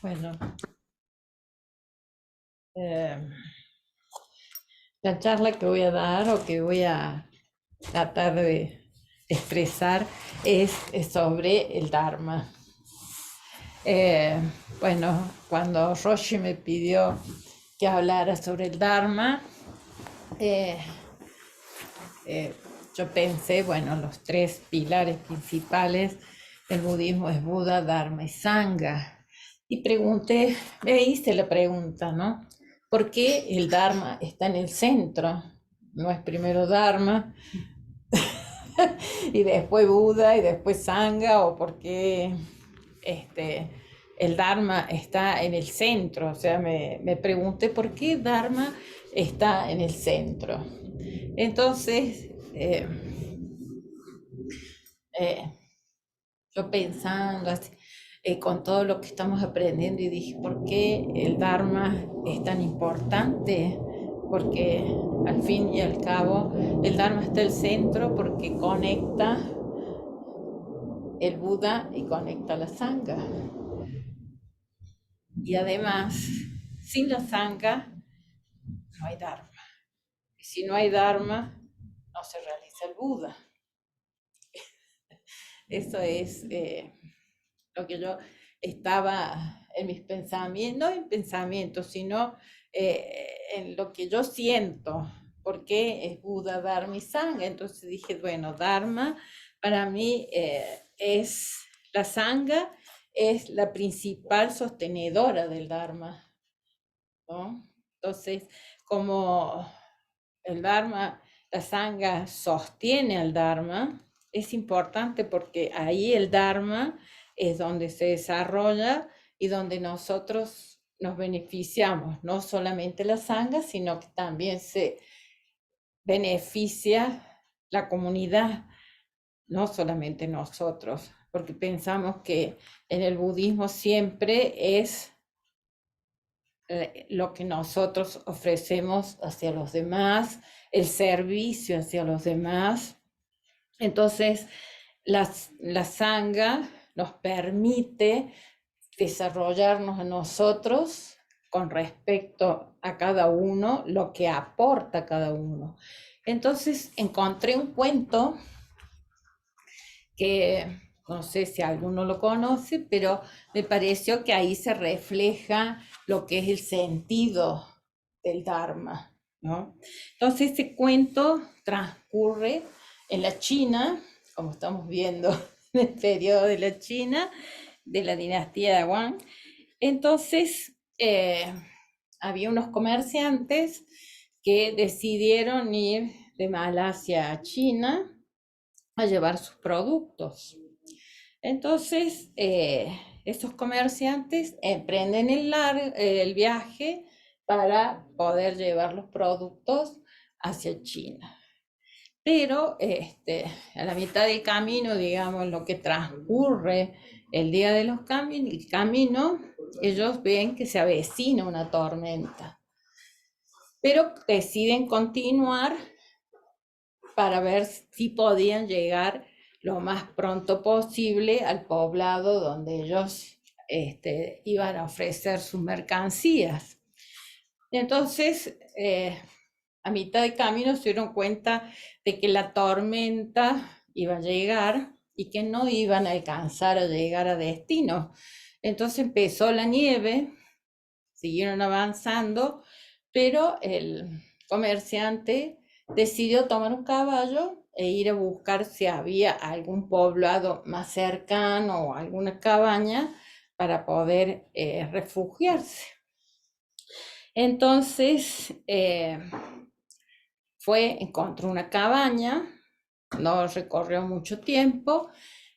Bueno, eh, la charla que voy a dar o que voy a tratar de expresar es sobre el Dharma. Eh, bueno, cuando Roshi me pidió que hablara sobre el Dharma, eh, eh, yo pensé, bueno, los tres pilares principales del budismo es Buda, Dharma y Sangha. Y pregunté, me hice la pregunta, ¿no? ¿Por qué el Dharma está en el centro? No es primero Dharma y después Buda y después Sangha, o por qué este, el Dharma está en el centro. O sea, me pregunté por qué Dharma está en el centro. Entonces, eh, yo pensando así, con todo lo que estamos aprendiendo, y dije, ¿por qué el Dharma es tan importante? Porque al fin y al cabo el Dharma está en el centro porque conecta el Buda y conecta la Sangha. Y además, sin la Sangha no hay Dharma. Y si no hay Dharma, no se realiza el Buda. Eso es lo que yo estaba en mis pensamientos, no en pensamientos, sino en lo que yo siento, porque es Buda, Dharma y Sangha. Entonces dije, bueno, Dharma para mí es la Sangha, es la principal sostenedora del Dharma, ¿no? Entonces, como el Dharma, la Sangha sostiene al Dharma, es importante porque ahí el Dharma es donde se desarrolla y donde nosotros nos beneficiamos, no solamente la Sangha, sino que también se beneficia la comunidad, no solamente nosotros, porque pensamos que en el budismo siempre es lo que nosotros ofrecemos hacia los demás, el servicio hacia los demás. Entonces, la Sangha nos permite desarrollarnos a nosotros con respecto a cada uno, lo que aporta cada uno. Entonces, encontré un cuento que no sé si alguno lo conoce, pero me pareció que ahí se refleja lo que es el sentido del Dharma, ¿no? Entonces, este cuento transcurre en la China, como estamos viendo en el periodo de la China, de la dinastía de Wang. Entonces, había unos comerciantes que decidieron ir de Malasia a China a llevar sus productos. Entonces, estos comerciantes emprenden el viaje para poder llevar los productos hacia China. Pero a la mitad del camino, digamos, lo que transcurre el día de los el camino, ellos ven que se avecina una tormenta, pero deciden continuar para ver si podían llegar lo más pronto posible al poblado donde ellos iban a ofrecer sus mercancías. Entonces, a mitad de camino se dieron cuenta de que la tormenta iba a llegar y que no iban a alcanzar a llegar a destino. Entonces empezó la nieve, siguieron avanzando, pero el comerciante decidió tomar un caballo e ir a buscar si había algún poblado más cercano o alguna cabaña para poder refugiarse. Entonces encontró una cabaña, no recorrió mucho tiempo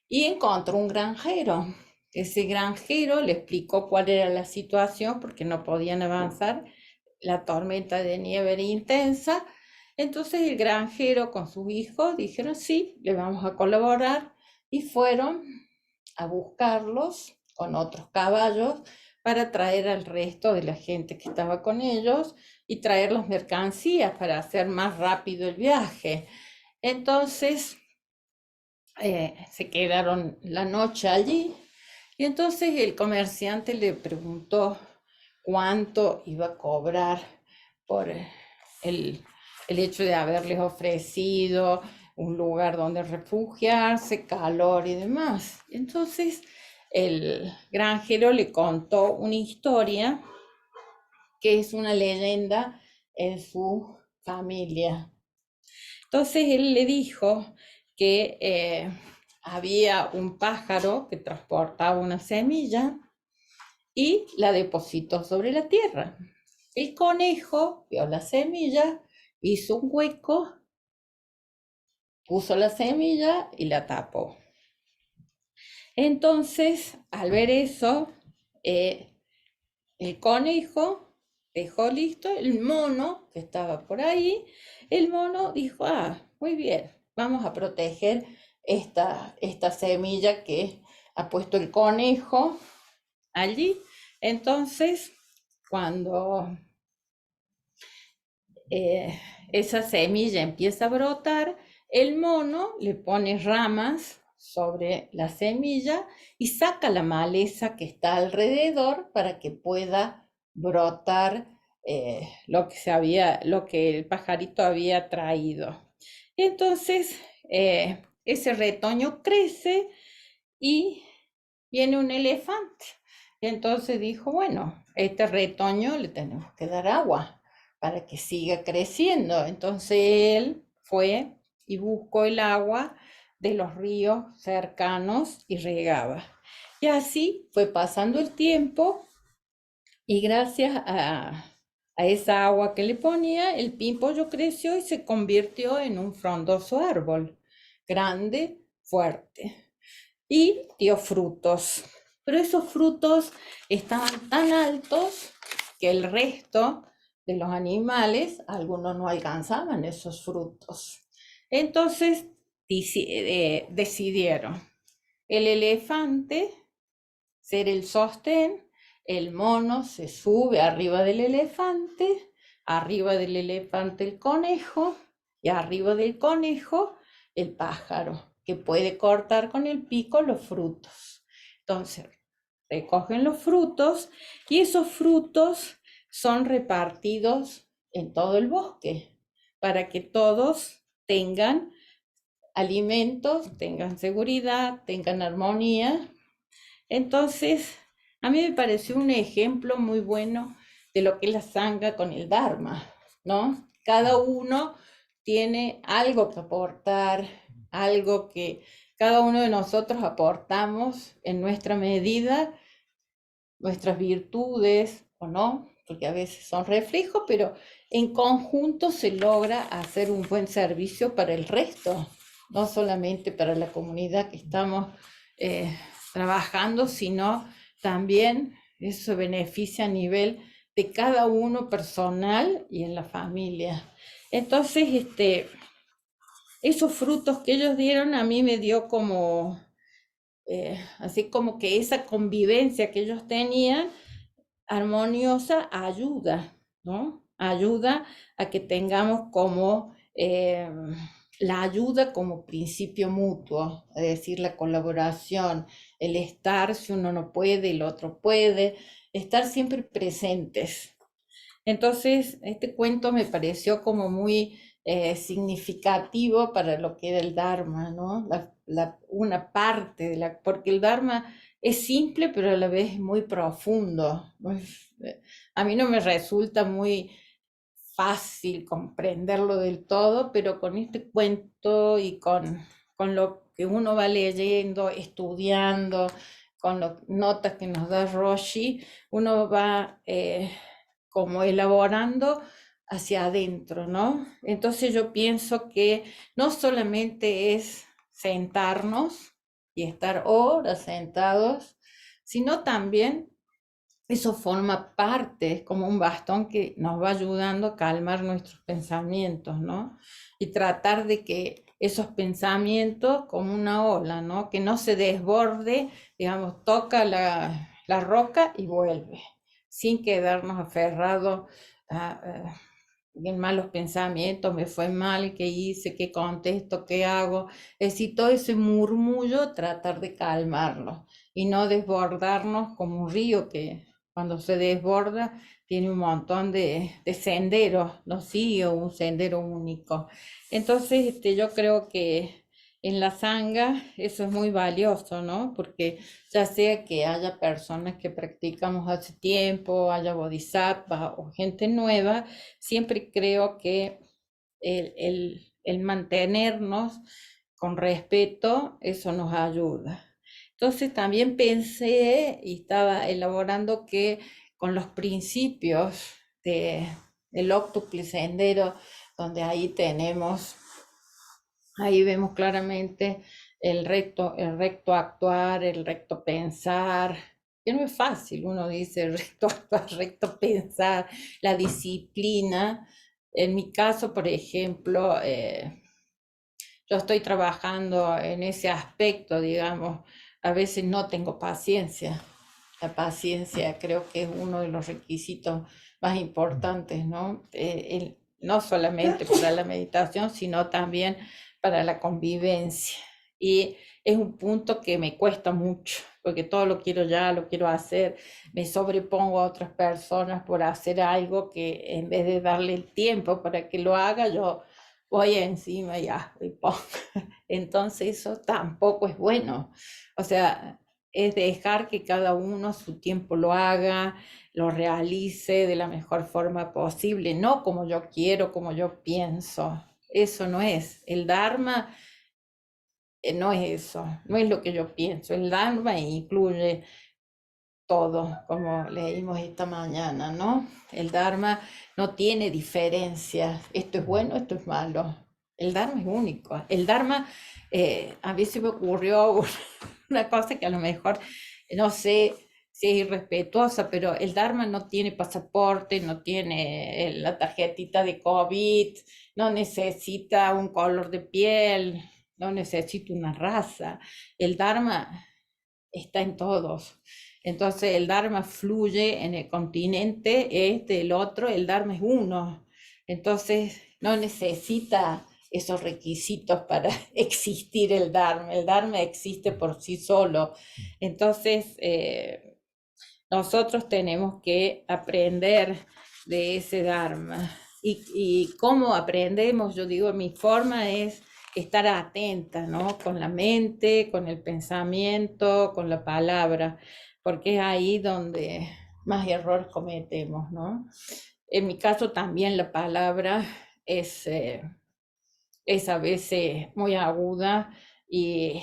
y encontró un granjero. Ese granjero le explicó cuál era la situación porque no podían avanzar, la tormenta de nieve era intensa. Entonces el granjero con sus hijos dijeron, sí, le vamos a colaborar, y fueron a buscarlos con otros caballos para traer al resto de la gente que estaba con ellos y traer las mercancías para hacer más rápido el viaje. Entonces se quedaron la noche allí. Y entonces el comerciante le preguntó cuánto iba a cobrar por el, el hecho de haberles ofrecido un lugar donde refugiarse, calor y demás. Entonces el granjero le contó una historia que es una leyenda en su familia. Entonces él le dijo que había un pájaro que transportaba una semilla y la depositó sobre la tierra. El conejo vio la semilla, hizo un hueco, puso la semilla y la tapó. Entonces, al ver eso, el conejo dejó listo el mono que estaba por ahí. El mono dijo, muy bien, vamos a proteger esta semilla que ha puesto el conejo allí. Entonces, cuando esa semilla empieza a brotar, el mono le pone ramas sobre la semilla y saca la maleza que está alrededor para que pueda brotar lo que el pajarito había traído. Entonces, ese retoño crece y viene un elefante. Y entonces dijo, bueno, este retoño le tenemos que dar agua para que siga creciendo. Entonces él fue y buscó el agua de los ríos cercanos y regaba. Y así fue pasando el tiempo y gracias a esa agua que le ponía, el pimpollo creció y se convirtió en un frondoso árbol, grande, fuerte, y dio frutos. Pero esos frutos estaban tan altos que el resto de los animales, algunos no alcanzaban esos frutos. Entonces decidieron el elefante ser el sostén, el mono se sube arriba del elefante el conejo y arriba del conejo el pájaro, que puede cortar con el pico los frutos. Entonces, recogen los frutos y esos frutos son repartidos en todo el bosque para que todos tengan alimentos, tengan seguridad, tengan armonía. Entonces, a mí me pareció un ejemplo muy bueno de lo que es la sangha con el Dharma, ¿no? Cada uno tiene algo que aportar, algo que cada uno de nosotros aportamos en nuestra medida, nuestras virtudes o no, porque a veces son reflejos, pero en conjunto se logra hacer un buen servicio para el resto, no solamente para la comunidad que estamos trabajando, sino también eso beneficia a nivel de cada uno personal y en la familia. Entonces, esos frutos que ellos dieron a mí me dio como, así como que esa convivencia que ellos tenían armoniosa ayuda, ¿no? Ayuda a que tengamos como la ayuda como principio mutuo, es decir, la colaboración, el estar, si uno no puede, el otro puede, estar siempre presentes. Entonces, este cuento me pareció como muy significativo para lo que era el Dharma, ¿no? Una parte de porque el Dharma es simple, pero a la vez es muy profundo. A mí no me resulta muy fácil comprenderlo del todo, pero con este cuento y con lo que uno va leyendo, estudiando, con las notas que nos da Roshi, uno va como elaborando hacia adentro, ¿no? Entonces yo pienso que no solamente es sentarnos y estar horas sentados, sino también eso forma parte, es como un bastón que nos va ayudando a calmar nuestros pensamientos, ¿no? Y tratar de que esos pensamientos, como una ola, ¿no? Que no se desborde, digamos, toca la roca y vuelve, sin quedarnos aferrados en malos pensamientos, me fue mal, qué hice, qué contesto, qué hago. Es decir, todo ese murmullo, tratar de calmarlo y no desbordarnos como un río que cuando se desborda tiene un montón de senderos, no sigue un sendero único. Entonces, yo creo que en la sanga eso es muy valioso, ¿no? Porque ya sea que haya personas que practicamos hace tiempo, haya bodhisattvas o gente nueva, siempre creo que el mantenernos con respeto, eso nos ayuda. Entonces también pensé y estaba elaborando que con los principios de, del óctuple sendero, donde ahí vemos claramente el recto actuar, el recto pensar, que no es fácil, uno dice recto actuar, recto pensar, la disciplina. En mi caso, por ejemplo, yo estoy trabajando en ese aspecto, digamos, a veces no tengo paciencia. La paciencia creo que es uno de los requisitos más importantes, ¿no? No solamente para la meditación, sino también para la convivencia. Y es un punto que me cuesta mucho, porque todo lo quiero ya, lo quiero hacer, me sobrepongo a otras personas por hacer algo que en vez de darle el tiempo para que lo haga, yo voy encima y ya, y pongo. Entonces eso tampoco es bueno. O sea, es dejar que cada uno su tiempo lo haga, lo realice de la mejor forma posible, no como yo quiero, como yo pienso. Eso no es. El Dharma no es eso, no es lo que yo pienso. El Dharma incluye todo, como leímos esta mañana, ¿no? El Dharma no tiene diferencias. Esto es bueno, esto es malo. El Dharma es único. El Dharma, a mí se me ocurrió una cosa que a lo mejor, no sé si es irrespetuosa, pero el Dharma no tiene pasaporte, no tiene la tarjetita de COVID, no necesita un color de piel, no necesita una raza. El Dharma está en todos. Entonces el Dharma fluye en el continente este, el otro, el Dharma es uno. Entonces no necesita esos requisitos para existir el Dharma existe por sí solo. Entonces nosotros tenemos que aprender de ese Dharma. Y cómo aprendemos, yo digo, mi forma es estar atenta, ¿no? Con la mente, con el pensamiento, con la palabra, porque es ahí donde más errores cometemos, ¿no? En mi caso también la palabra es a veces muy aguda y,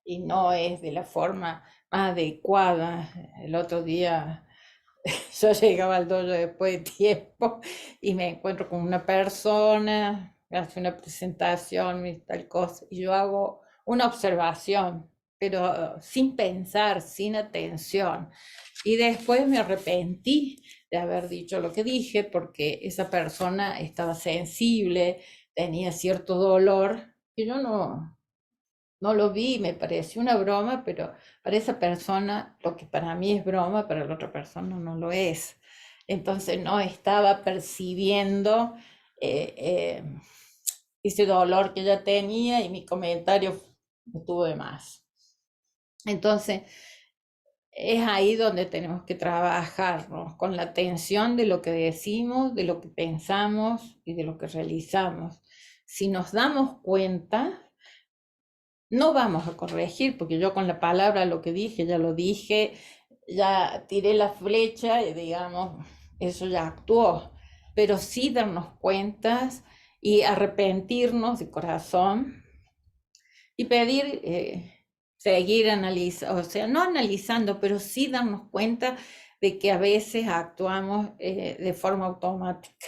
y no es de la forma más adecuada. El otro día yo llegaba al dojo después de tiempo y me encuentro con una persona, hace una presentación y tal cosa, y yo hago una observación, pero sin pensar, sin atención. Y después me arrepentí de haber dicho lo que dije porque esa persona estaba sensible, tenía cierto dolor, que yo no lo vi, me pareció una broma, pero para esa persona lo que para mí es broma, para la otra persona no lo es. Entonces no estaba percibiendo eh, eh, ese dolor que ella tenía y mi comentario estuvo de más. Entonces es ahí donde tenemos que trabajarnos con la atención de lo que decimos, de lo que pensamos y de lo que realizamos. Si nos damos cuenta, no vamos a corregir, porque yo con la palabra lo que dije, ya lo dije, ya tiré la flecha y digamos, eso ya actuó. Pero sí darnos cuentas y arrepentirnos de corazón y pedir, seguir analizando, o sea, no analizando, pero sí darnos cuenta de que a veces actuamos de forma automática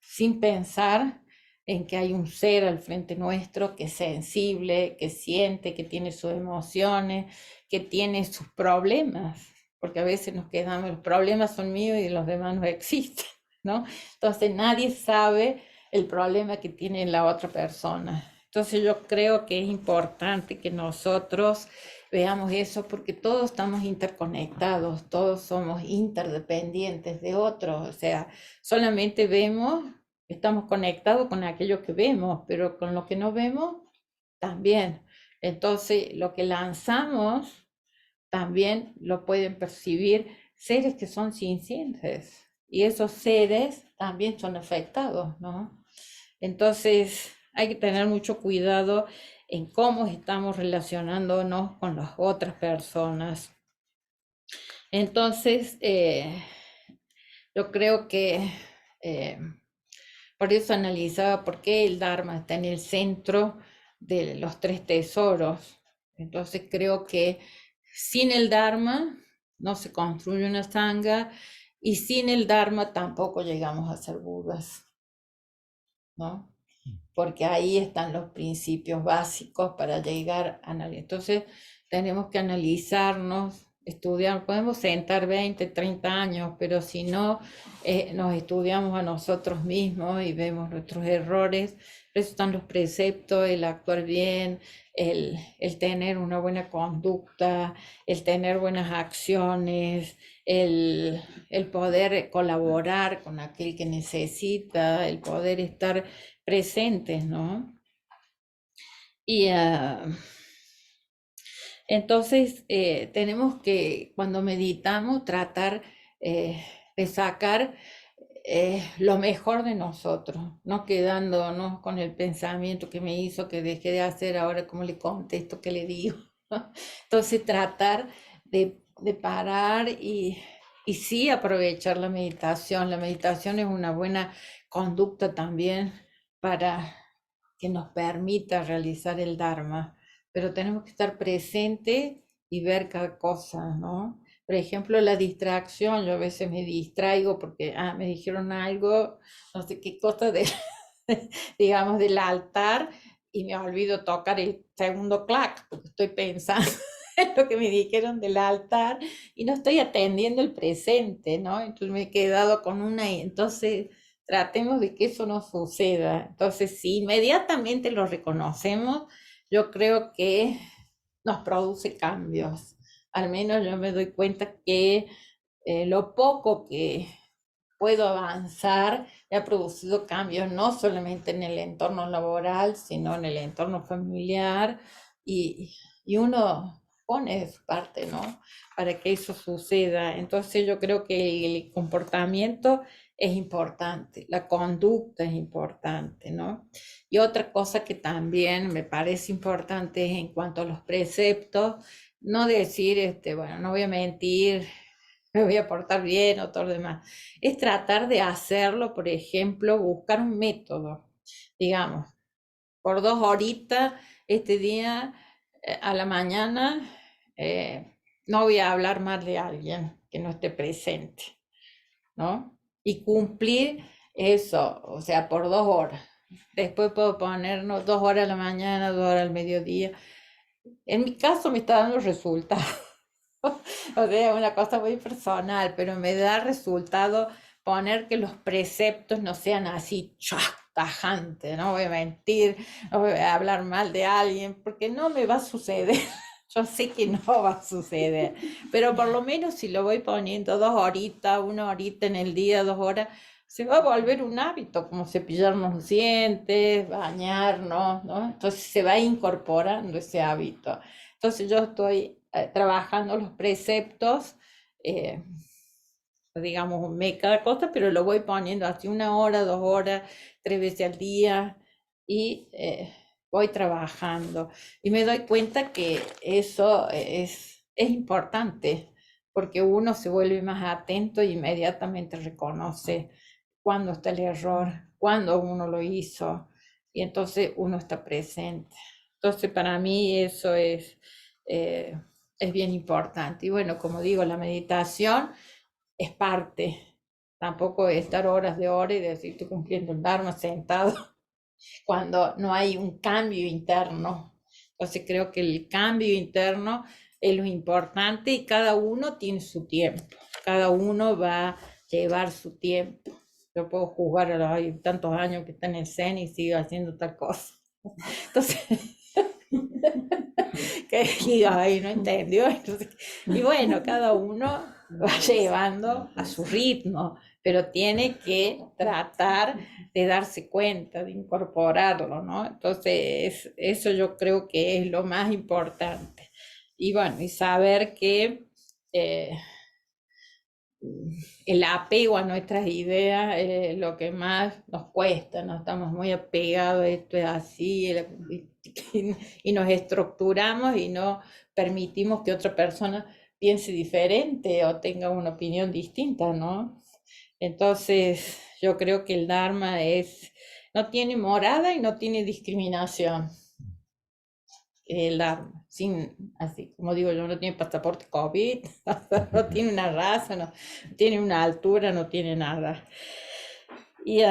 sin pensar en que hay un ser al frente nuestro que es sensible, que siente, que tiene sus emociones, que tiene sus problemas, porque a veces nos quedamos, los problemas son míos y los demás no existen, ¿no? Entonces nadie sabe el problema que tiene la otra persona. Entonces yo creo que es importante que nosotros veamos eso porque todos estamos interconectados, todos somos interdependientes de otros, o sea, solamente vemos, estamos conectados con aquello que vemos, pero con lo que no vemos también. Entonces, lo que lanzamos también lo pueden percibir seres que son sintientes y esos seres también son afectados, ¿no? Entonces hay que tener mucho cuidado en cómo estamos relacionándonos con las otras personas. Entonces, yo creo que eh, por eso analizaba por qué el Dharma está en el centro de los tres tesoros. Entonces creo que sin el Dharma no se construye una sangha y sin el Dharma tampoco llegamos a ser Budas, ¿no? Porque ahí están los principios básicos para llegar a analizar. Entonces tenemos que analizarnos, estudiar, podemos sentar 20, 30 años, pero si no nos estudiamos a nosotros mismos y vemos nuestros errores, por eso están los preceptos, el actuar bien, el tener una buena conducta, el tener buenas acciones, el poder colaborar con aquel que necesita, el poder estar presentes, ¿no? Y entonces tenemos que, cuando meditamos, tratar de sacar lo mejor de nosotros, no quedándonos con el pensamiento que me hizo, que dejé de hacer, ahora cómo le contesto, qué le digo. Entonces tratar de parar y sí aprovechar la meditación. La meditación es una buena conducta también para que nos permita realizar el Dharma, pero tenemos que estar presentes y ver cada cosa, ¿no? Por ejemplo, la distracción, yo a veces me distraigo porque me dijeron algo, no sé qué cosa de, digamos, del altar y me olvido tocar el segundo clac porque estoy pensando en lo que me dijeron del altar y no estoy atendiendo el presente, ¿no? Entonces me he quedado con una y entonces tratemos de que eso no suceda. Entonces, si inmediatamente lo reconocemos, yo creo que nos produce cambios. Al menos yo me doy cuenta que lo poco que puedo avanzar me ha producido cambios no solamente en el entorno laboral, sino en el entorno familiar y uno pone de su parte, ¿no? Para que eso suceda. Entonces yo creo que el comportamiento es importante, la conducta es importante, ¿no? Y otra cosa que también me parece importante es en cuanto a los preceptos, no decir, bueno, no voy a mentir, me voy a portar bien o todo lo demás. Es tratar de hacerlo, por ejemplo, buscar un método, digamos, por 2 horitas este día a la mañana, no voy a hablar mal de alguien que no esté presente, ¿no? Y cumplir eso, o sea, por 2 horas. Después puedo ponernos 2 horas a la mañana, 2 horas al mediodía. En mi caso me está dando resultados. O sea, una cosa muy personal, pero me da resultado poner que los preceptos no sean así tajantes, no voy a mentir, no voy a hablar mal de alguien, porque no me va a suceder. Yo sé que no va a suceder, pero por lo menos si lo voy poniendo 2 horitas, 1 horita en el día, 2 horas, se va a volver un hábito, como cepillarnos los dientes, bañarnos, ¿no? Entonces se va incorporando ese hábito. Entonces yo estoy trabajando los preceptos, eh, digamos, cada cosa, pero lo voy poniendo así 1 hora, 2 horas, 3 veces al día y voy trabajando. Y me doy cuenta que eso es importante porque uno se vuelve más atento e inmediatamente reconoce cuándo está el error, cuándo uno lo hizo y entonces uno está presente. Entonces para mí eso es bien importante. Y bueno, como digo, la meditación es parte. Tampoco estar horas de hora y decir estoy cumpliendo el Dharma sentado cuando no hay un cambio interno. Entonces creo que el cambio interno es lo importante y cada uno tiene su tiempo. Cada uno va a llevar su tiempo. Yo puedo jugar a los tantos años que está en el Zen y sigo haciendo tal cosa. Entonces, que ay, no entendió. Entonces, y bueno, cada uno va llevando a su ritmo, pero tiene que tratar de darse cuenta, de incorporarlo, ¿no? Entonces, eso yo creo que es lo más importante. y bueno, y saber que el apego a nuestras ideas es lo que más nos cuesta, ¿no? Estamos muy apegados, esto es así, y nos estructuramos y no permitimos que otra persona piense diferente o tenga una opinión distinta, ¿no? Entonces, yo creo que el Dharma no tiene morada y no tiene discriminación. El Dharma, sin, así como digo yo, no tiene pasaporte COVID, no tiene una raza, no tiene una altura, no tiene nada. Y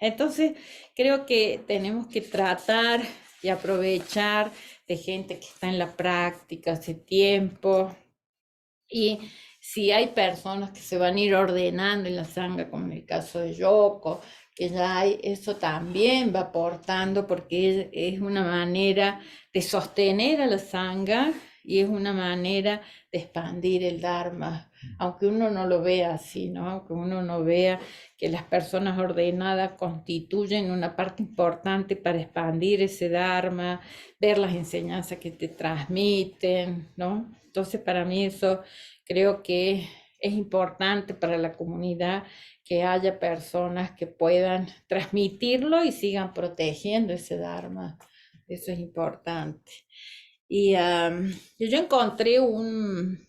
entonces creo que tenemos que tratar de aprovechar de gente que está en la práctica hace tiempo. Y si hay personas que se van a ir ordenando en la sangha, como en el caso de Yoko, que ya hay, eso también va aportando porque es una manera de sostener a la sangha y es una manera de expandir el Dharma, aunque uno no lo vea así, ¿no? Aunque uno no vea que las personas ordenadas constituyen una parte importante para expandir ese Dharma, ver las enseñanzas que te transmiten, ¿no? Entonces, para mí eso creo que es importante para la comunidad que haya personas que puedan transmitirlo y sigan protegiendo ese Dharma. Eso es importante. Y yo encontré un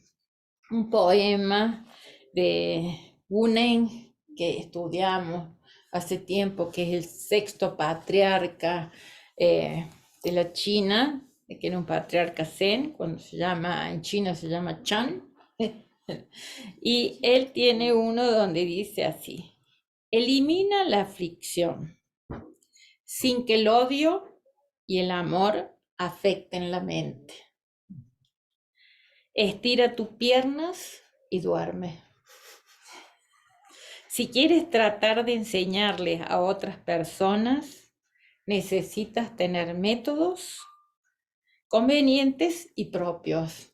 poema de Gunen que estudiamos hace tiempo, que es el sexto patriarca de la China, que era un patriarca Zen, cuando en China se llama Chan. Y él tiene uno donde dice así: elimina la aflicción sin que el odio y el amor afecten la mente. Estira tus piernas y duerme. Si quieres tratar de enseñarles a otras personas, necesitas tener métodos convenientes y propios.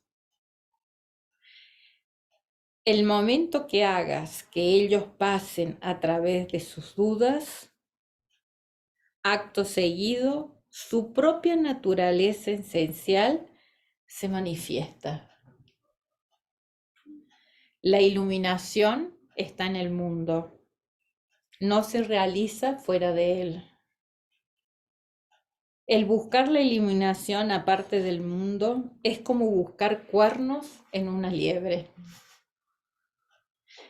El momento que hagas que ellos pasen a través de sus dudas, acto seguido, su propia naturaleza esencial se manifiesta. La iluminación está en el mundo, no se realiza fuera de él. El buscar la iluminación aparte del mundo es como buscar cuernos en una liebre.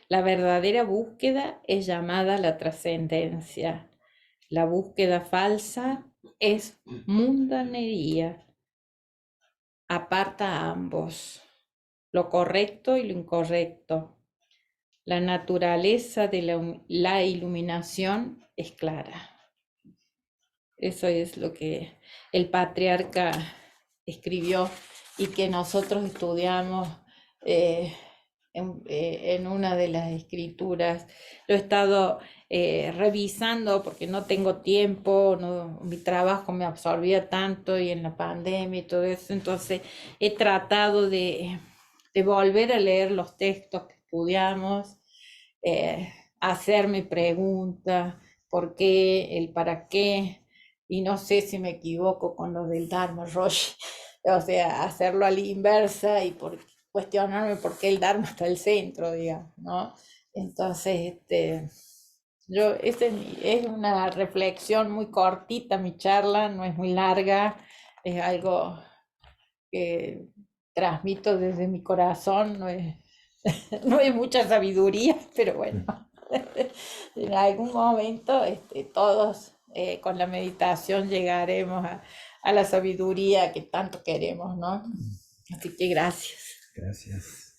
La verdadera búsqueda es llamada la trascendencia. La búsqueda falsa es mundanería. Aparta a ambos, lo correcto y lo incorrecto. La naturaleza de la iluminación es clara. Eso es lo que el patriarca escribió y que nosotros estudiamos en una de las escrituras. Lo he estado revisando porque no tengo tiempo, mi trabajo me absorbía tanto y en la pandemia y todo eso, entonces he tratado de volver a leer los textos que estudiamos, hacerme preguntas, por qué, el para qué, y no sé si me equivoco con lo del Dharma Roshi, o sea, hacerlo a la inversa y cuestionarme por qué el Dharma está al centro, digamos, ¿no? Entonces, es una reflexión muy cortita, mi charla, no es muy larga, es algo que transmito desde mi corazón, no es mucha sabiduría, pero bueno, en algún momento todos con la meditación llegaremos a la sabiduría que tanto queremos, ¿no? Así que gracias. Gracias.